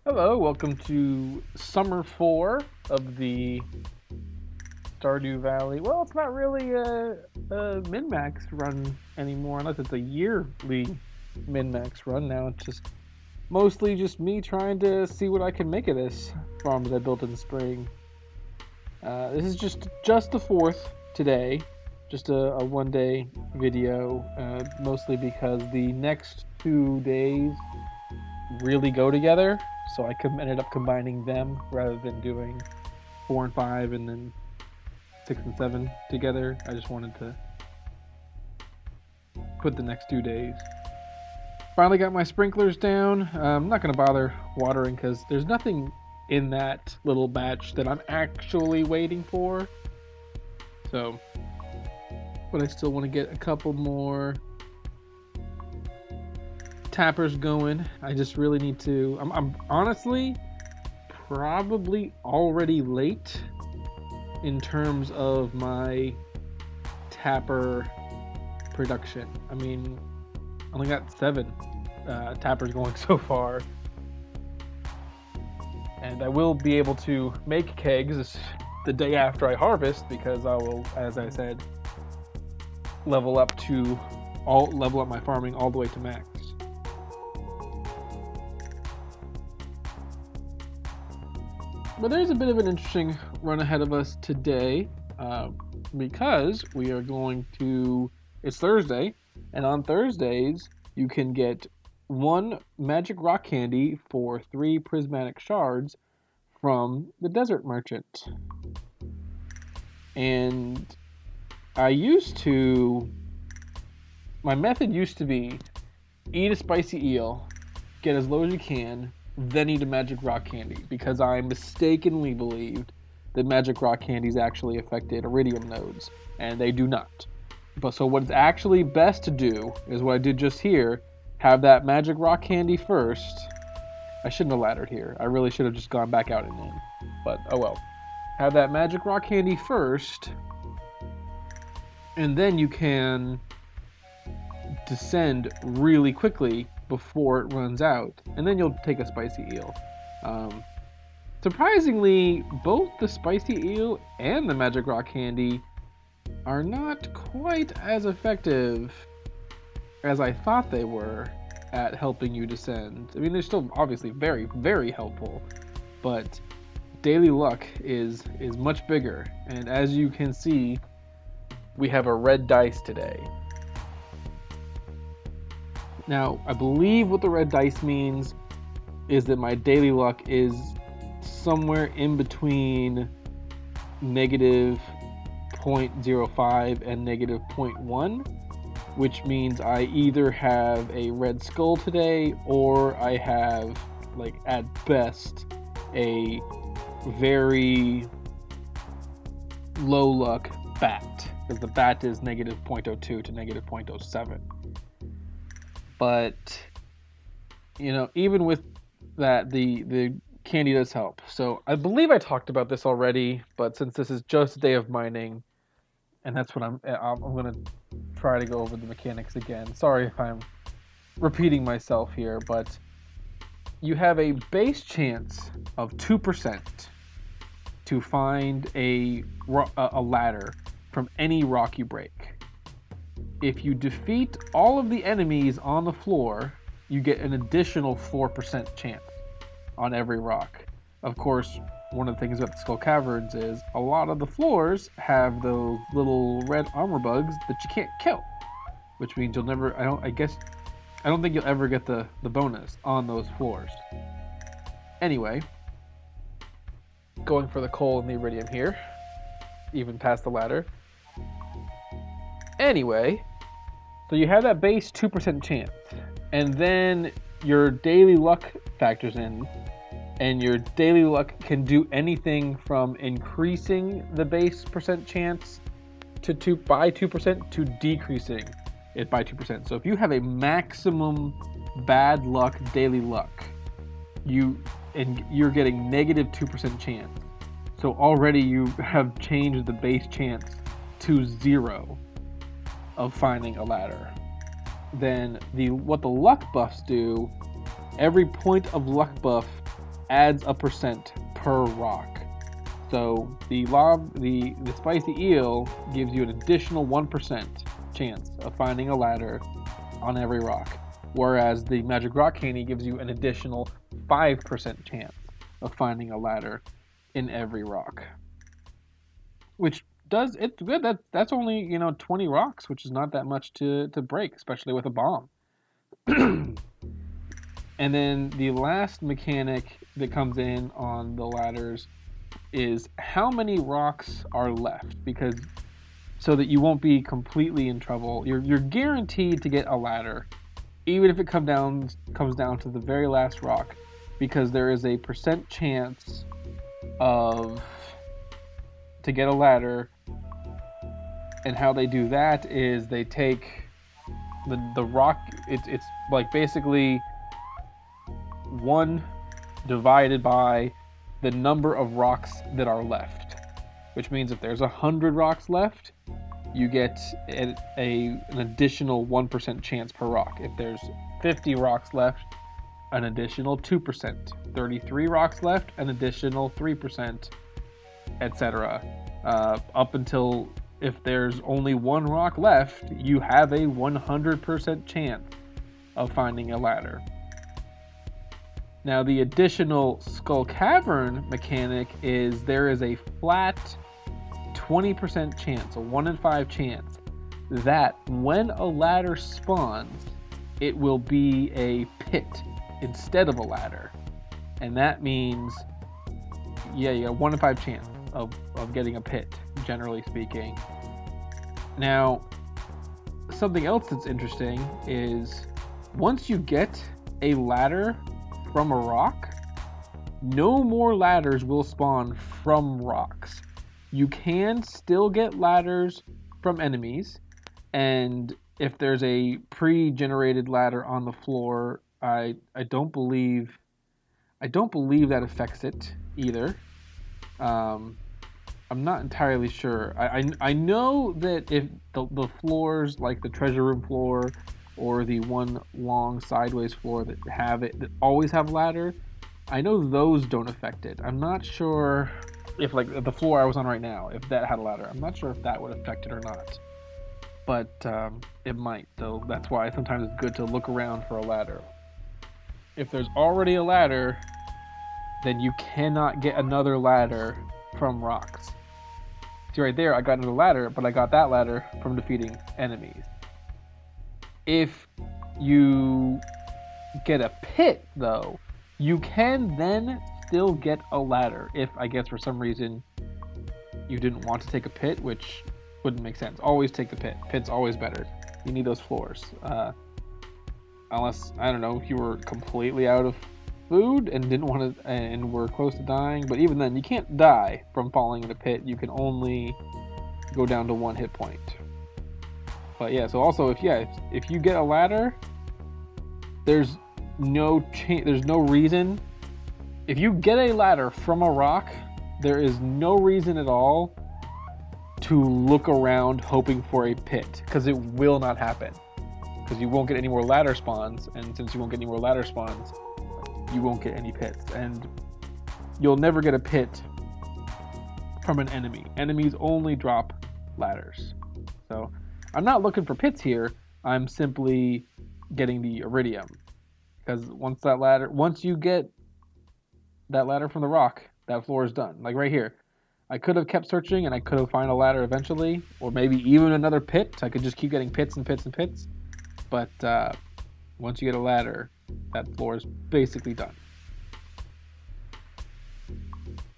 Hello, welcome to Summer 4 of the Stardew Valley. Well, it's not really a min-max run anymore, unless it's a yearly min-max run. Now it's just mostly just me trying to see what I can make of this farm that I built in the spring. This is just the 4th today, just a one-day video, mostly because the next 2 days really go together. So I ended up combining them rather than doing 4 and 5 and then 6 and 7 together. I just wanted to put the next 2 days. Finally got my sprinklers down. I'm not going to bother watering because there's nothing in that little batch that I'm actually waiting for. So, but I still want to get a couple more tappers going. I just really need to. I'm honestly probably already late in terms of my tapper production. I mean, I only got 7 tappers going so far, and I will be able to make kegs the day after I harvest because I will, as I said, level up my farming all the way to max. But there's a bit of an interesting run ahead of us today because we are going to. It's Thursday, and on Thursdays you can get 1 magic rock candy for 3 prismatic shards from the desert merchant. And my method used to be eat a spicy eel, get as low as you can, then eat a magic rock candy, because I mistakenly believed that magic rock candies actually affected iridium nodes, and they do not. But so what's actually best to do is what I did just here, have that magic rock candy first. I shouldn't have laddered here. I really should have just gone back out and in. But oh well. Have that magic rock candy first, and then you can descend really quickly before it runs out, and then you'll take a spicy eel. Surprisingly, both the spicy eel and the magic rock candy are not quite as effective as I thought they were at helping you descend. I mean, they're still obviously very, very helpful, but daily luck is much bigger, and as you can see, we have a red dice today. Now, I believe what the red dice means is that my daily luck is somewhere in between negative 0.05 and negative 0.1, which means I either have a red skull today or I have, like, at best, a very low luck bat, because the bat is negative 0.02 to negative 0.07. But, even with that, the candy does help. So I believe I talked about this already, but since this is just a day of mining, and that's what I'm going to try to go over the mechanics again. Sorry if I'm repeating myself here, but you have a base chance of 2% to find a ladder from any rock you break. If you defeat all of the enemies on the floor, you get an additional 4% chance on every rock. Of course, one of the things about the Skull Caverns is a lot of the floors have those little red armor bugs that you can't kill, which means you'll never. I don't think you'll ever get the bonus on those floors. Anyway, going for the coal and the iridium here, even past the ladder. Anyway, so you have that base 2% chance, and then your daily luck factors in, and your daily luck can do anything from increasing the base percent chance by 2% to decreasing it by 2%. So if you have a maximum bad luck daily luck, you're getting negative 2% chance. So already you have changed the base chance to 0 of finding a ladder. Then what the luck buffs do, every point of luck buff adds a percent per rock. So the spicy eel gives you an additional 1% chance of finding a ladder on every rock, whereas the magic rock candy gives you an additional 5% chance of finding a ladder in every rock. Which does it's good. That's only 20 rocks, which is not that much to break, especially with a bomb. And then the last mechanic that comes in on the ladders is how many rocks are left, because so that you won't be completely in trouble. You're guaranteed to get a ladder, even if it comes down to the very last rock, because there is a percent chance of to get a ladder. And how they do that is they take the rock. It's like basically 1 divided by the number of rocks that are left, which means if there's 100 rocks left, you get an additional 1% chance per rock. If there's 50 rocks left, an additional 2%. 33 rocks left, an additional 3%, etc. Up until if there's only 1 rock left, you have a 100% chance of finding a ladder. Now, the additional Skull Cavern mechanic is there is a flat 20% chance, a 1 in 5 chance, that when a ladder spawns, it will be a pit instead of a ladder. And that means, you got a 1 in 5 chance of getting a pit, generally speaking. Now, something else that's interesting is once you get a ladder from a rock, no more ladders will spawn from rocks. You can still get ladders from enemies, and if there's a pre-generated ladder on the floor, I don't believe that affects it either. I'm not entirely sure. I know that if the floors, like the treasure room floor or the one long sideways floor that always have ladder, I know those don't affect it. I'm not sure if, like, the floor I was on right now, if that had a ladder. I'm not sure if that would affect it or not. But it might, so that's why sometimes it's good to look around for a ladder. If there's already a ladder, then you cannot get another ladder from rocks. See, right there, I got another ladder, but I got that ladder from defeating enemies. If you get a pit, though, you can then still get a ladder. If, I guess, for some reason you didn't want to take a pit, which wouldn't make sense. Always take the pit. Pit's always better. You need those floors. Unless, I don't know, if you were completely out of food and didn't want to, and were close to dying. But even then, you can't die from falling in a pit. You can only go down to 1 hit point. But yeah, so also if you get a ladder, there's no reason. If you get a ladder from a rock, there is no reason at all to look around hoping for a pit, because it will not happen. Because you won't get any more ladder spawns, and since you won't get any more ladder spawns, you won't get any pits, and you'll never get a pit from an enemy. Enemies only drop ladders. So I'm not looking for pits here. I'm simply getting the iridium, because once you get that ladder from the rock, that floor is done. Like right here, I could have kept searching and I could have found a ladder eventually, or maybe even another pit. I could just keep getting pits and pits and pits. But once you get a ladder, that floor is basically done.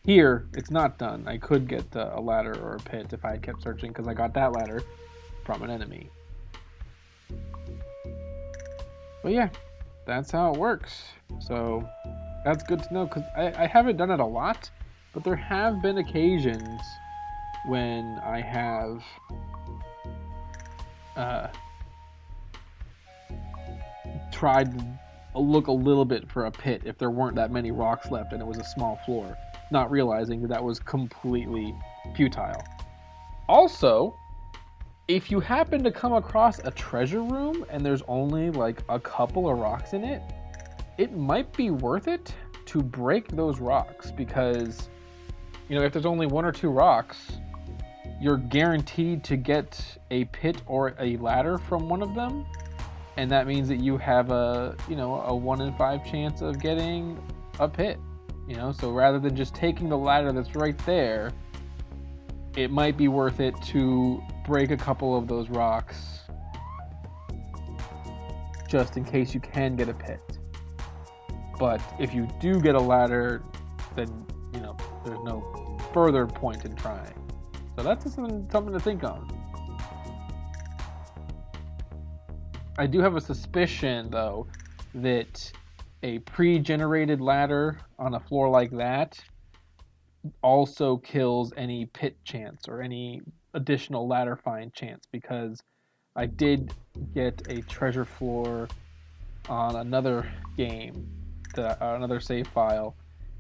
Here, it's not done. I could get a ladder or a pit if I had kept searching, because I got that ladder from an enemy. But yeah, that's how it works. So that's good to know, because I haven't done it a lot, but there have been occasions when I have tried to look a little bit for a pit if there weren't that many rocks left and it was a small floor, not realizing that was completely futile. Also, if you happen to come across a treasure room and there's only like a couple of rocks in it, it might be worth it to break those rocks, because if there's only 1 or 2 rocks, you're guaranteed to get a pit or a ladder from one of them, and that means that you have a 1 in 5 chance of getting a pit. So rather than just taking the ladder that's right there, it might be worth it to break a couple of those rocks just in case you can get a pit. But if you do get a ladder, then there's no further point in trying. So that's just something to think on. I do have a suspicion, though, that a pre-generated ladder on a floor like that also kills any pit chance or any additional ladder find chance, because I did get a treasure floor on another game, another save file,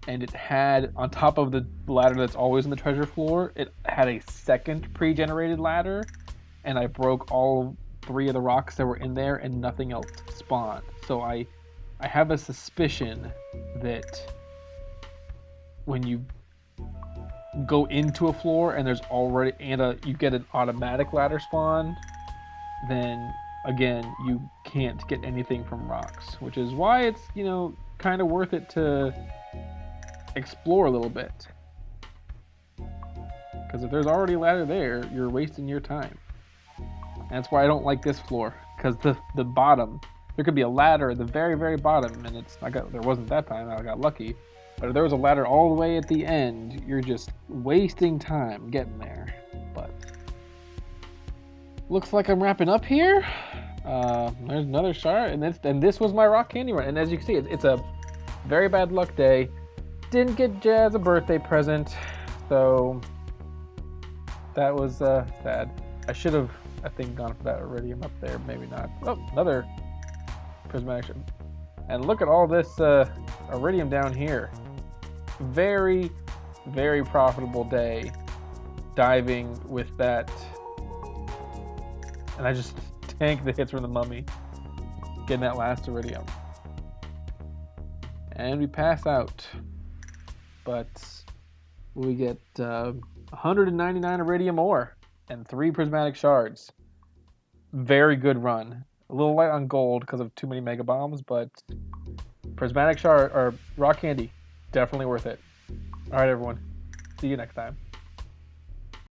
and it had, on top of the ladder that's always in the treasure floor, it had a second pre-generated ladder, and I broke all 3 of the rocks that were in there and nothing else spawned. So I have a suspicion that when you go into a floor and there's already you get an automatic ladder spawn, then again you can't get anything from rocks, which is why it's kind of worth it to explore a little bit, because if there's already a ladder there, you're wasting your time. And that's why I don't like this floor, because the bottom, there could be a ladder at the very, very bottom, and there wasn't that time. I got lucky. But if there was a ladder all the way at the end, you're just wasting time getting there. But looks like I'm wrapping up here. There's another shard, and this was my rock candy run. And as you can see, it's a very bad luck day. Didn't get Jazz a birthday present, so that was sad. I should have, I think, gone for that iridium up there. Maybe not. Oh, another prismatic. And look at all this iridium down here. Very, very profitable day diving with that. And I just tanked the hits from the mummy, getting that last iridium. And we pass out. But we get 199 iridium ore and 3 prismatic shards. Very good run. A little light on gold because of too many mega bombs, but prismatic shard or rock candy, definitely worth it. All right, everyone. See you next time.